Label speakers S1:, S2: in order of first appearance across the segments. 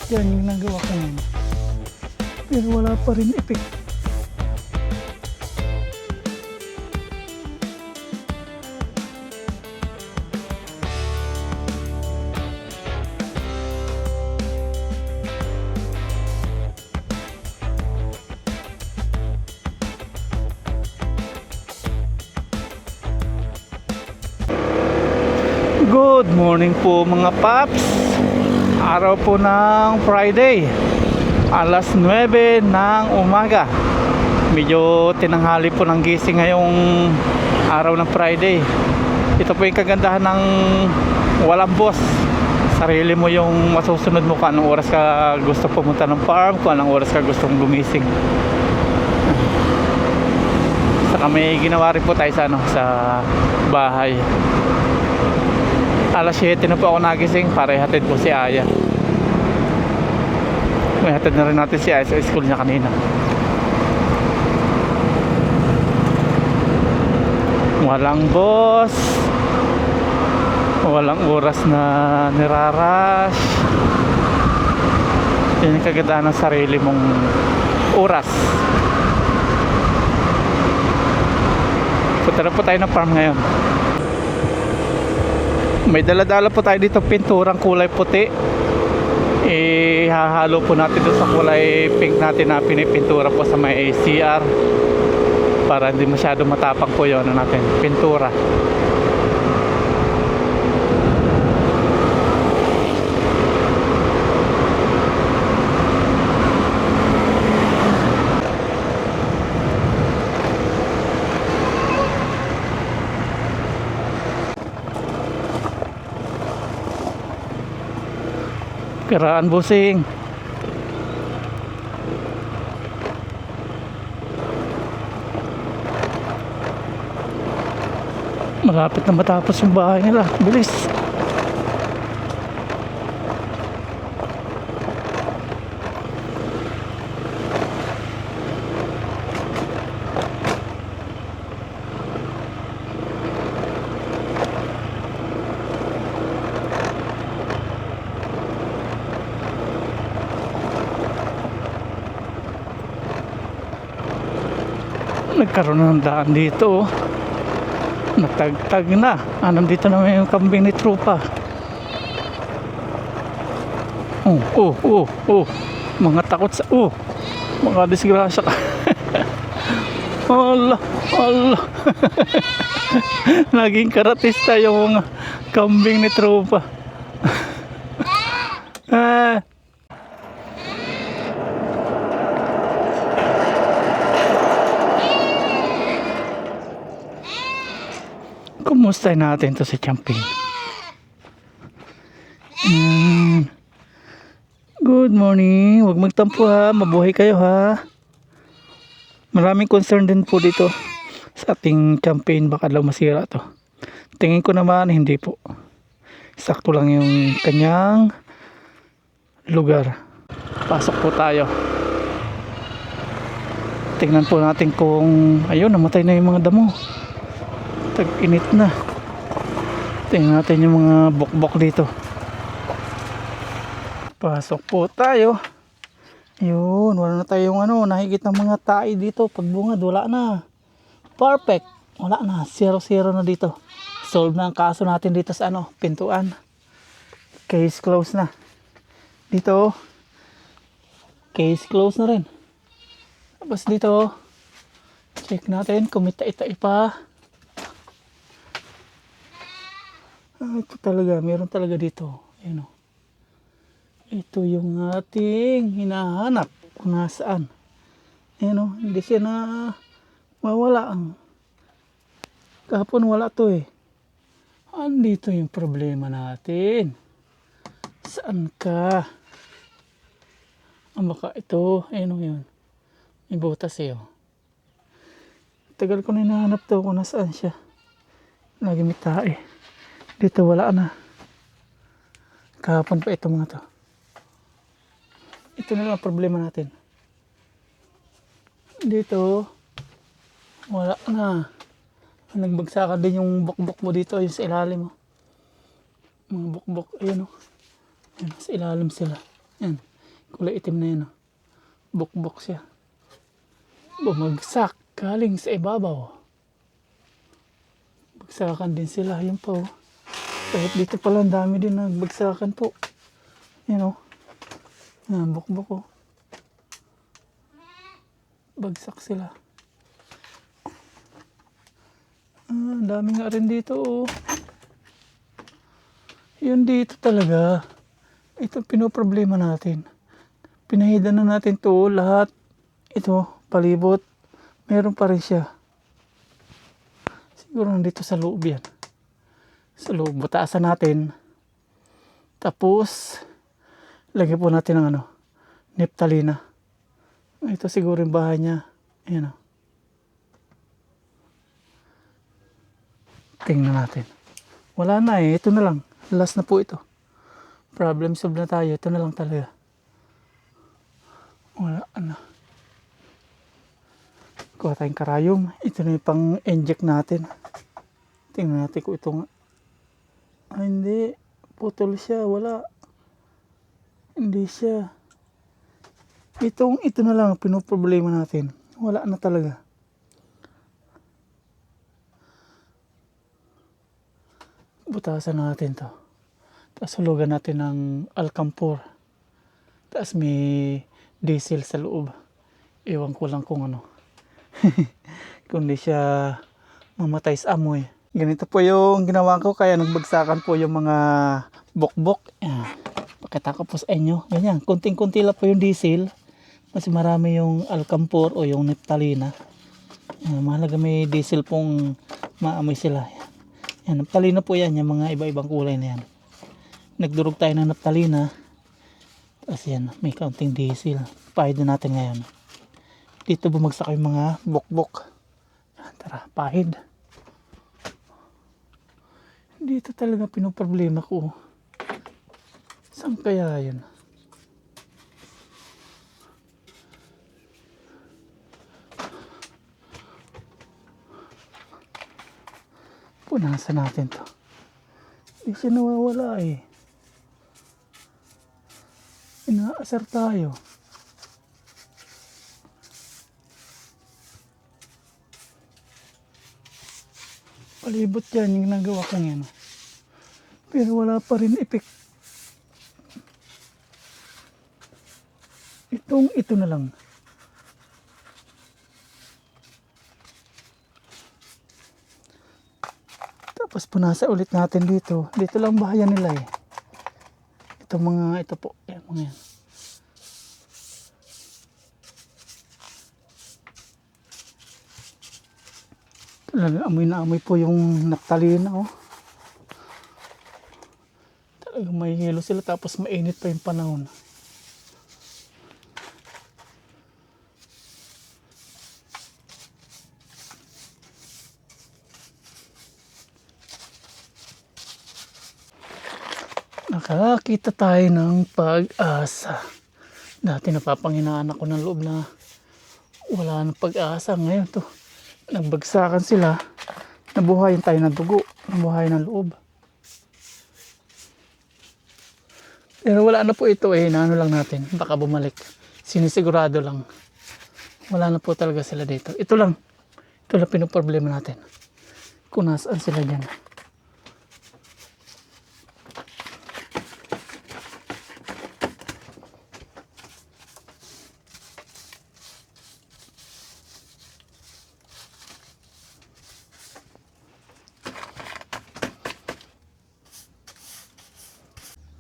S1: yan yung nagawa ko ngayon. Pero wala pa rin effect. Good morning po mga paps. Araw po ng Friday, alas 9 ng umaga. Medyo tinanghali po ng gising ngayong araw ng Friday. Ito po yung kagandahan ng walang boss. Sarili mo yung masusunod mo kung anong oras ka gusto pumunta ng farm, kung anong oras ka gustong gumising. Saka may ginawa rin po tayo sa bahay. Alas 7 na po ako nagising para ihatid po si Aya. May hatid na rin natin si Aya sa school niya kanina. Walang boss, walang oras na nirarush. Yan yung kagandahan ng sarili mong oras. Punta na po tayo ng farm ngayon. May dala-dala po tayo dito pinturang kulay puti. Ihahalo po natin doon sa kulay pink natin na pinipintura po sa may CR para hindi masyado matapang po yun natin pintura. Kiraan busing. Malapit na matapos yung bahay nila. Bilis. Nagkaroon ng daan dito. Natagtag na. Nandito naman yung kambing ni Trupa. Mga takot sa mga disgrasya ka. Allah. Naging karatista yung mga kambing ni Trupa. Kumusta natin to sa camping? Good morning. Huwag magtampo ha. Mabuhay kayo ha. Maraming concern din po dito sa ating campaign. Baka daw masira to. Tingin ko naman hindi po. Sakto lang yung kanyang lugar. Pasok po tayo. Tingnan po natin kung ayun, namatay na yung mga damo. Tag-init na. Tingnan natin yung mga bukbok dito. Pasok po tayo. Yun, wala na tayong nahigit ng mga tae dito. Pagbungad, wala na. Perfect. Wala na, 0-0 na dito. Solve na ang kaso natin dito sa pintuan. Case closed na. Dito, case closed na rin. Tapos dito, check natin kung may tae-tae pa. Ito talaga, meron talaga dito. Ayan o. Ito yung ating hinahanap kung nasaan. Ayan o, hindi siya na mawala. Kahapon wala to eh. Andito yung problema natin. Saan ka? Baka ito, ayan o yun. May butas eh o. Tagal ko na hinahanap to kung nasaan siya. Lagi may tae. Dito wala na. Kahapon pa ito mga to. Ito na lang ang problema natin. Dito wala na. Nagbagsakan din yung bukbok mo dito. Yung sa ilalim mo. Mga bukbok. Ayan o. Ayan, sa ilalim sila. Ayan. Kulay itim na yun. Bukbok siya. Bumagsak galing sa ibabaw. Bagsakan din sila. Yun po. Kahit dito pala ang dami din nagbagsakan po. Yan o. Yan, bukbok o. Bagsak sila. Ang dami nga rin dito o. Yun dito talaga. Ito pinoproblema natin. Pinahidan na natin to lahat. Ito, palibot. Meron pa rin siya. Siguro nandito sa loob yan. Sa loob, butaasan natin. Tapos, lagyan po natin ng Neptalina. Ito siguro yung bahay niya. Ayan o. Tingnan natin. Wala na eh. Ito na lang. Last na po ito. Problem solved na tayo. Ito na lang talaga. Wala na. Kuha tayong karayom. Ito na yung pang-inject natin. Tingnan natin kung ito nga. Ay, hindi. Putol siya. Wala. Hindi siya. Ito na lang ang pinoproblema natin. Wala na talaga. Butasan natin to. Tapos hulugan natin ng alcampur. Tapos may diesel sa loob. Ewan ko lang kung kung di siya mamatay sa amoy. Ganito po yung ginawa ko. Kaya nagbagsakan po yung mga bokbok. Pakita ko po sa inyo. Ganyan. Kunting-kunti lang po yung diesel. Mas marami yung alcampur o yung neptalina. Mahalaga may diesel pong maamoy sila. Yan, naptalina po yan, yung mga iba-ibang kulay na yan. Nagdurog tayo ng naptalina. Tapos yan, may kaunting diesel. Pahid na natin ngayon. Dito bumagsak yung mga bokbok. Tara, pahid. Dito talaga pinoproblema ko. Saan kaya yun? Punasan natin to. Hindi siya nawawala eh. Inaasar tayo. Palibot yan yung nagawa ko ngayon. Pero wala pa rin epek. Ito na lang. Tapos punasa ulit natin dito. Dito lang bahayan nila eh. Ito po. Ayan, mga yan. Talaga amoy na amoy po yung naptalina oh. Talaga may hilo sila tapos mainit pa yung panahon. Nakakita tayo ng pag-asa. Dati napapanghinaan ako ng loob na wala nang pag-asa. Ngayon to, nagbagsakan sila. Nabuhayan tayo ng dugo. Nabuhayan ng loob. Pero wala na po ito eh. Naano lang natin. Baka bumalik. Sinisigurado lang. Wala na po talaga sila dito. Ito lang. Ito lang pinoproblema natin. Kung nasaan sila dyan.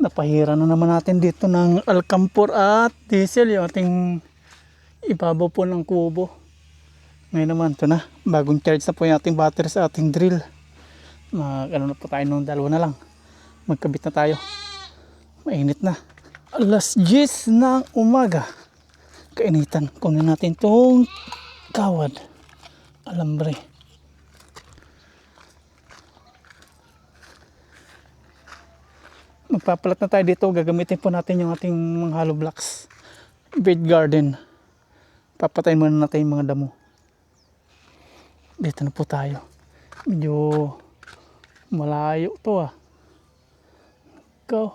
S1: Napahira na naman natin dito ng alcampur at diesel yung ating ibabaw po ng kubo. Ngayon naman ito na, bagong charge na po yung ating battery sa ating drill. Na po tayo nung dalawa na lang. Magkabit na tayo. Mainit na. Alas 10 ng umaga. Kainitan. Kunin natin itong kawad. Alambre. Magpapalat na tayo dito. Gagamitin po natin yung ating mga hollow blocks. Bed garden. Papatayin muna natin yung mga damo. Dito na po tayo. Medyo malayo to ah. Ikaw.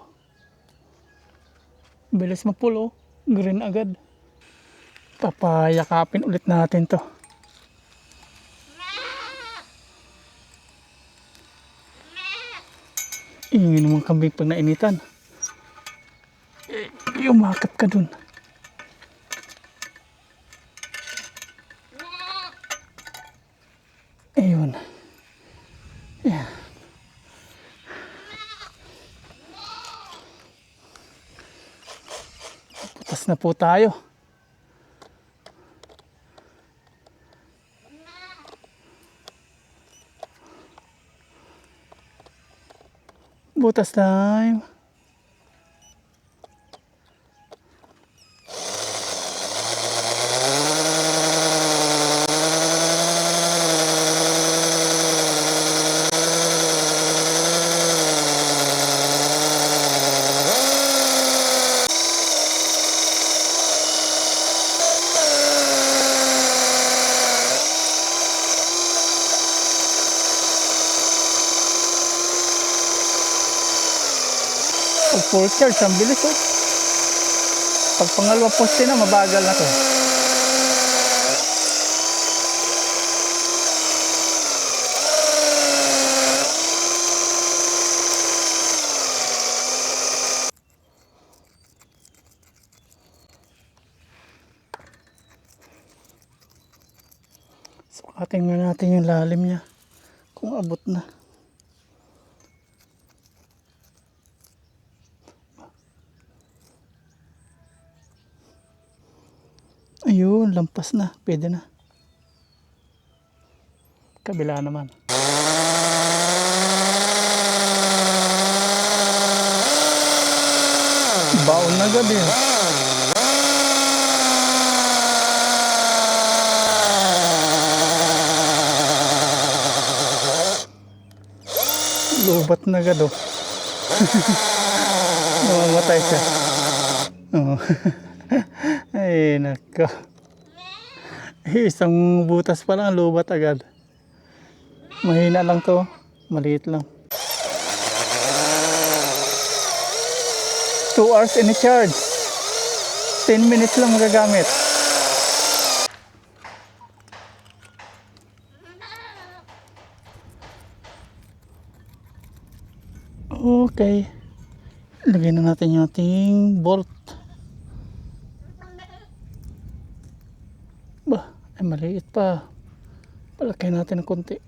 S1: Bilis mapulo. Green agad. Papayakapin ulit natin to. Ingin naman kambing pag nainitan. Umakap ka dun. Ayun. Yeah. Putas na po tayo. Butas time. Pag full charge, ang bilis oh. Pag pangalawang poste na, mabagal na to. Sukatin nga natin yung lalim niya. Kung abot na. Ayun, lampas na. Pwede na. Kabila naman. Baon na gabi. Lubat na gado. Namamatay siya. Oh. Ay, nako. Isang butas pa lang, lubat agad. Mahina lang to. Maliit lang. 2 hours in charge. 10 minutes lang magagamit. Okay. Lagyan na natin yung ating bolt. Bah, ay maliit pa. Palagay natin ng konti.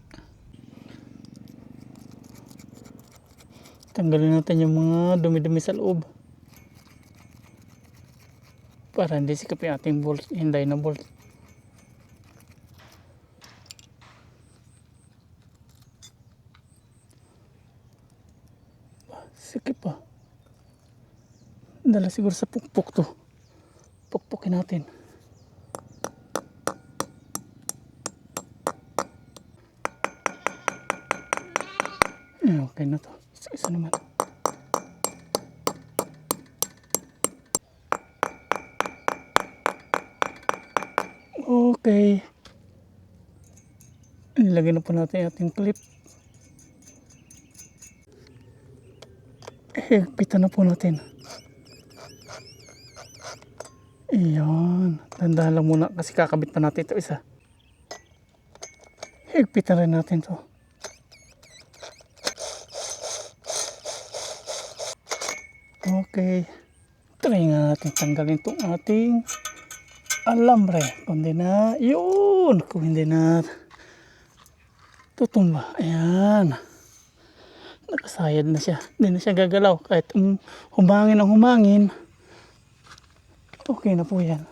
S1: Tanggalin natin yung mga dumi-dumi sa loob. Para hindi sikap yung ating bolt, hinday na bolt. Sikip pa. Dala siguro sa pukpok to. Pukpukin natin. Okay na to. Isa naman. Okay. Nilagay na po natin ating clip. Higpitan na po natin. Iyon. Dandahan lang muna kasi kakabit pa natin ito isa. Higpitan rin natin to. Okay. Try nga natin tanggalin itong ating alambre. Kung hindi na, yun. Kung hindi na tutumba. Ayan. Nakasayad na siya. Hindi na siya gagalaw. Kahit humangin ang humangin. Okay na po yan.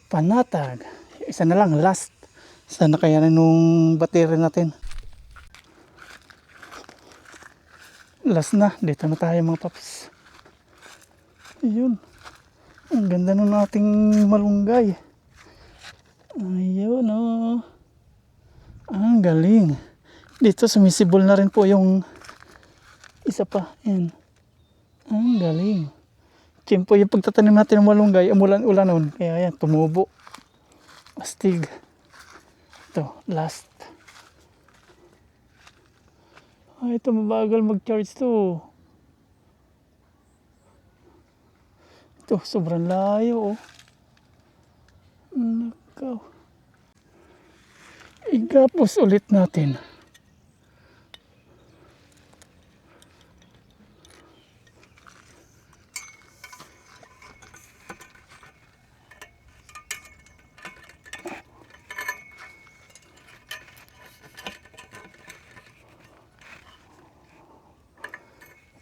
S1: Panatag. Isa na lang. Last. Sana kaya na nung battery natin. Last na. Dito na tayo mga paps. Ayun. Ang ganda nun ating malunggay. Ayun oh. Ang galing. Dito sumisibol na rin po yung isa pa. Ayan. Ang galing. Tiyempo yung pagtatanim natin ng malunggay, umulan-ulanon. Kaya yan, tumubo. Astig. Ito, last. Ay, ito mabagal mag-charge to. Ito, sobrang layo oh. Nakaw. Igapos ulit natin.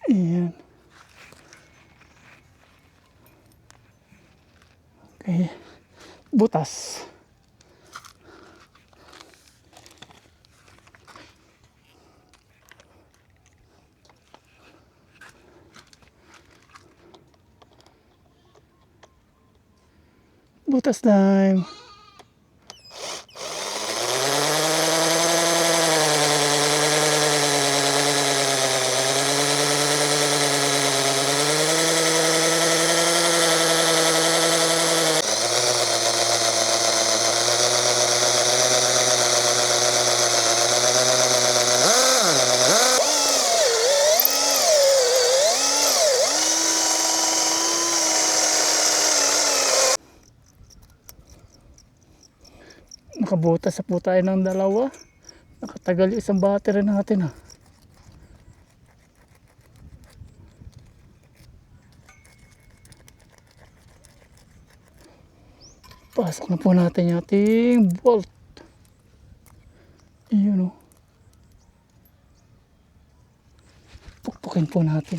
S1: Ayan. Okay. Butas. Butas time. Nakabutas sa po tayo ng dalawa. Nakatagal yung isang battery natin ha. Pasok na po natin yung ating bolt. Iyon o. Pukpukin po natin.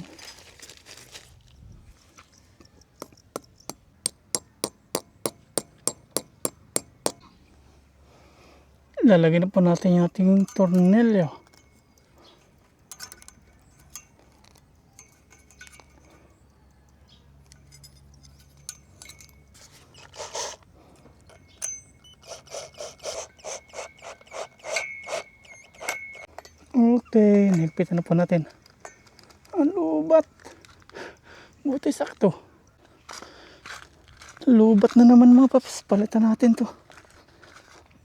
S1: Lalagyan na po natin yung ating tornilyo. Okay, nilpitan na po natin. Ang lubat. Buti sakto. Lubat na naman mga paps. Palitan natin to.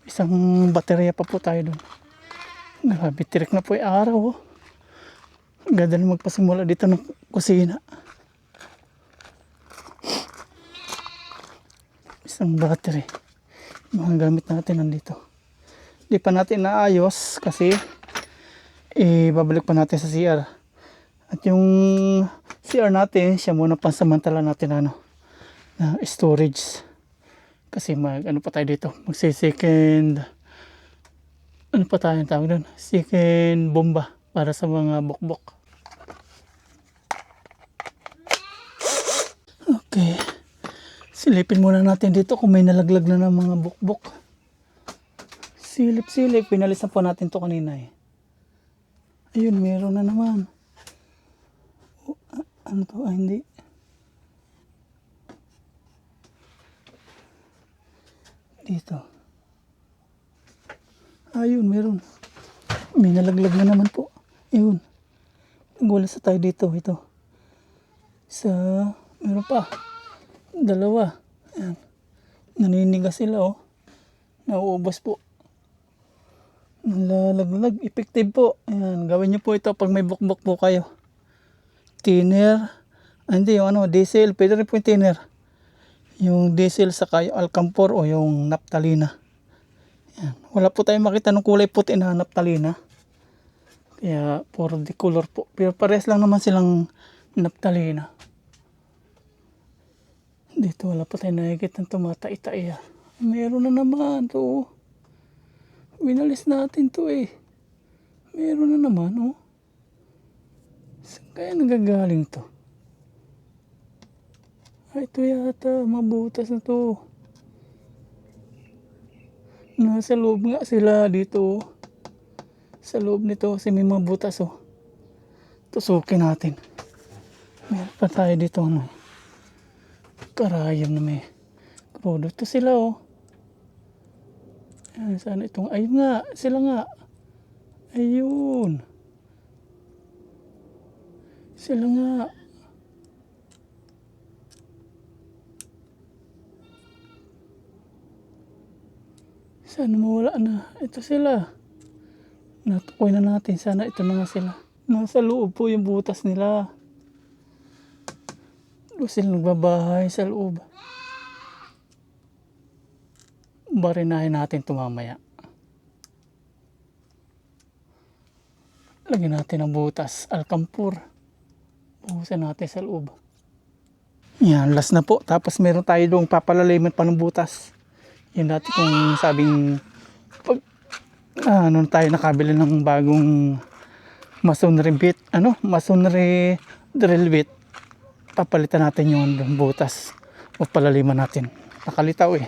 S1: Isang baterya pa po tayo dun. Grabe, tirik na po yung araw oh. Ganda na magpasimula dito ng kusina. Isang battery. Mga gamit natin nandito. Di pa natin naayos kasi babalik pa natin sa CR. At yung CR natin, siya muna pansamantala natin na storage. Kasi ano pa tayo dito, magsi-second, ano pa tayo tawag doon? Second bomba para sa mga bukbok. Okay. Silipin muna natin dito kung may nalaglag na ng mga bukbok. Silip-silip, pinalis na po natin to kanina eh. Ayun, meron na naman. Ano to? Hindi. Dito. Ayun, meron. May nalaglag na naman po. Ayun. Nagulas na tayo dito. Ito. Meron pa. Dalawa. Ayan. Naninigas sila oh. Nauubos po. Nalalaglag. Effective po. Ayan. Gawin nyo po ito pag may bukbok po kayo. Thinner. Hindi, yung diesel. Pwede rin po yung thinner. Yung diesel saka yung alcampor o yung naptalina. Yan. Wala po tayong makita ng kulay puti na naptalina. Kaya for the color po. Pero pares lang naman silang naptalina. Dito wala po tayong nakikita ng tumatai-tai. Meron na naman to. Winalis natin to eh. Meron na naman oh. Saan kaya nagagaling to? Ay, ito yata, mabutas na to. Nasa loob nga sila dito. Sa loob nito kasi may mabutas oh. Tusukin natin. Meron pa tayo dito karayom na may produkto sila oh. Ayan, sana itong, ayun nga, sila nga. Ayun. Sila nga. Sana mawala na. Ito sila. Natukoy na natin. Sana ito na nga sila. Nasa loob po yung butas nila. Sila nagbabahay sa loob. Barinahin natin ito mamaya. Lagyan natin ng butas, alkampur. Buhusan natin sa loob. Yan, last na po. Tapos meron tayo doong papalaliman pa ng butas. Yan dati kung sabing pag ano tayo nakabili ng bagong masonry bit, masonry drill bit. Papalitan natin yung butas. O palaliman natin. Nakalitaw eh.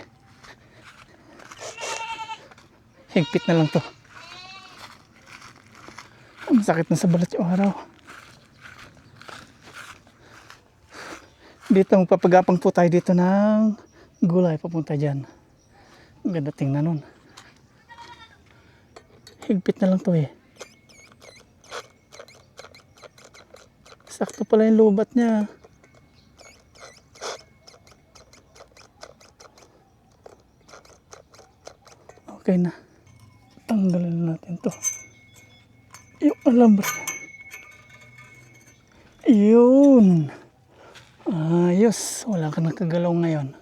S1: Higpit na lang to. Masakit na sa balat yung araw. Dito magpapagapang po tayo dito ng gulay papunta dyan. Ang ganda tingnan nun. Higpit na lang to eh. Sakto pala yung lubat niya. Okay na. Tanggalin natin to. Yung alambre. Yun. Ayos. Wala ka nakagalaw ngayon.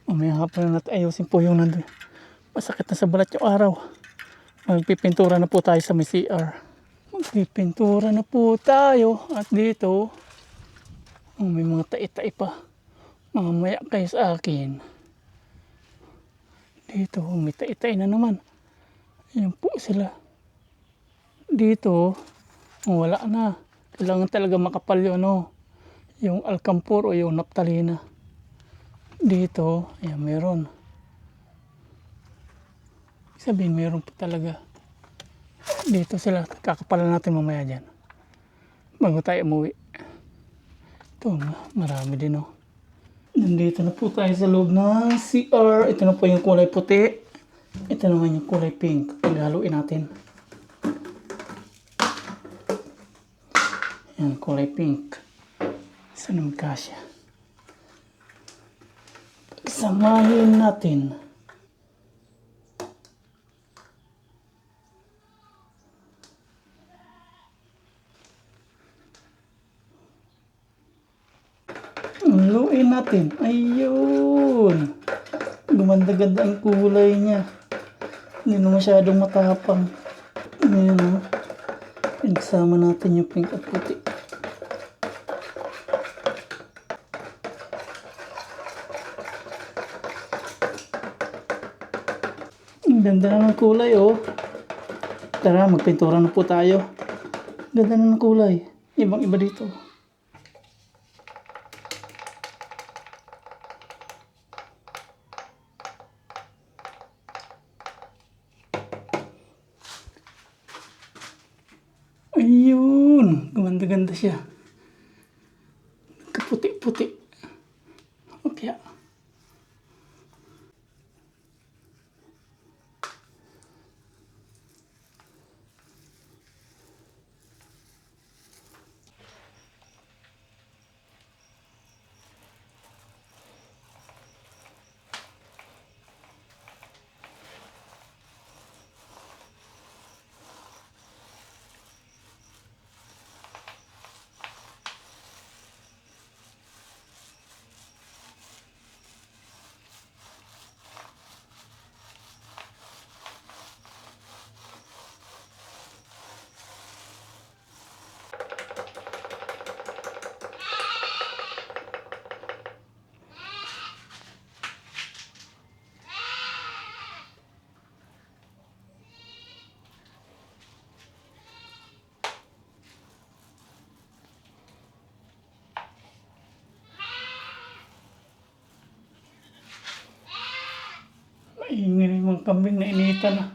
S1: Mamaya hapon na natin ayusin po yung nandun. Masakit na sa balat yung araw. Magpipintura na po tayo sa may CR. Magpipintura na po tayo. At dito, may mga tai-tai pa. Mamaya kayo sa akin. Dito, may tai-tai na naman. Ayan po sila. Dito, wala na. Kailangan talaga makapal yun, yung alkampur o yung naptalina. Dito, ayan, meron. Sabihin, meron po talaga. Dito sila, kakapalan natin mamaya dyan. Bago tayo umuwi. Ito, marami din, Nandito na po tayo sa loob ng CR. Ito na po yung kulay puti. Ito naman yung kulay pink. Paghaluin natin. Yan, kulay pink. Saan naman kasya? Pagsamahin natin. Haluin natin. Ayun. Gumanda-ganda ang kulay niya. Hindi na masyadong matapang. Ayan, Pinagsama natin yung pink at puti. Ang ganda na ng kulay, Tara, magpintura na po tayo. Ganda na ng kulay. Ibang-iba dito. Ayun, gumanda-ganda siya. Kaputi-puti. Opya. Ingin yung mga kambing na initan na.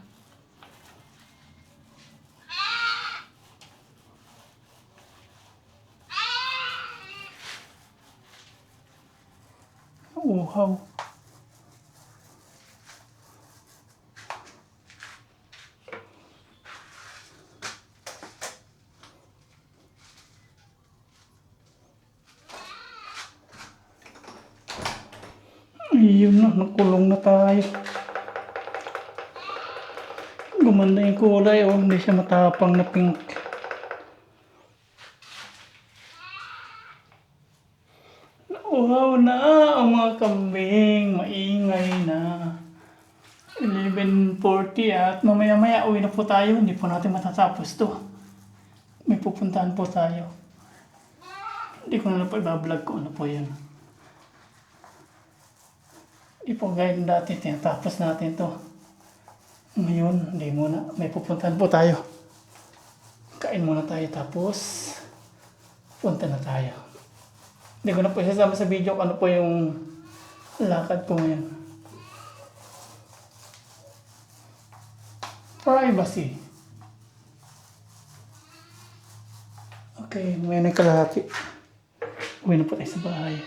S1: Uhaw. Ayun na, nakulong na tayo. Gumanda yung kulay, hindi siya matapang na pink. 11:40 at mamaya-maya uwi na po tayo. Hindi po natin matatapos to. May pupuntahan po tayo. Hindi ko na po ibablog ko ano po yun. Hindi po gaya ng dati, tinatapos natin to. Ngayon, hindi muna. May pupuntahan po tayo. Kain muna tayo tapos punta na tayo. Hindi ko na po isasama sa video kung ano po yung lakad po ngayon. Privacy. Okay, may na kalahati. Uwi na po tayo sa bahay.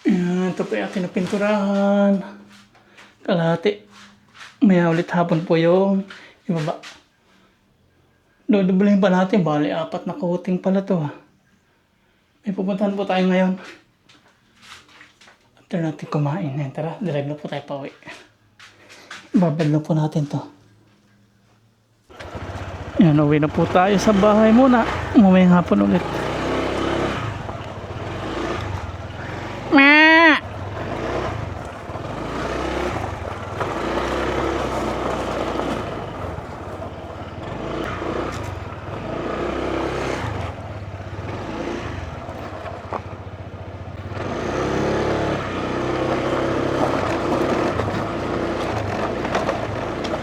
S1: Yan, ito po yung ating napinturahan. Kalahati. Maya ulit hapon po yung ibaba. Dudubulin pa natin. Bali, 4 na coating pala to. May pupuntahan po tayo ngayon. After natin kumain. Yan, tara, drive na po tayo pa uwi. Babad na po natin to. Yan, uwi na po tayo sa bahay muna. Mamayang hapon ulit.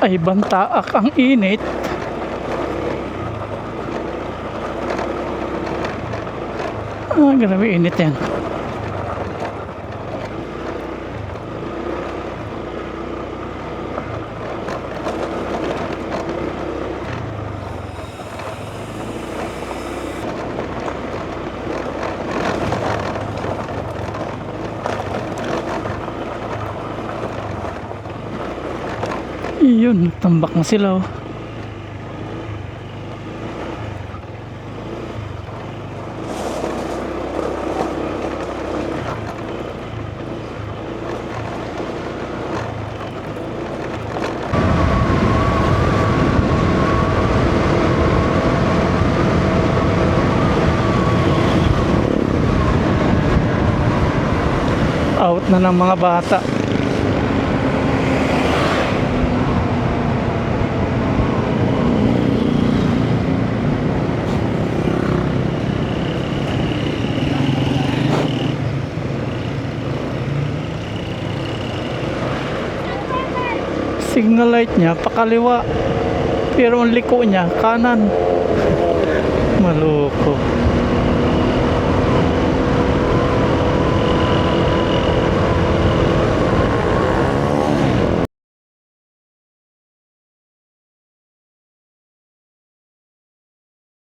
S1: Ay, bantaak ang init. Grabe init yan. Yun, tambak na sila oh. Out na ng mga bata. Signal light niya pakaliwa, pero ang liko niya kanan.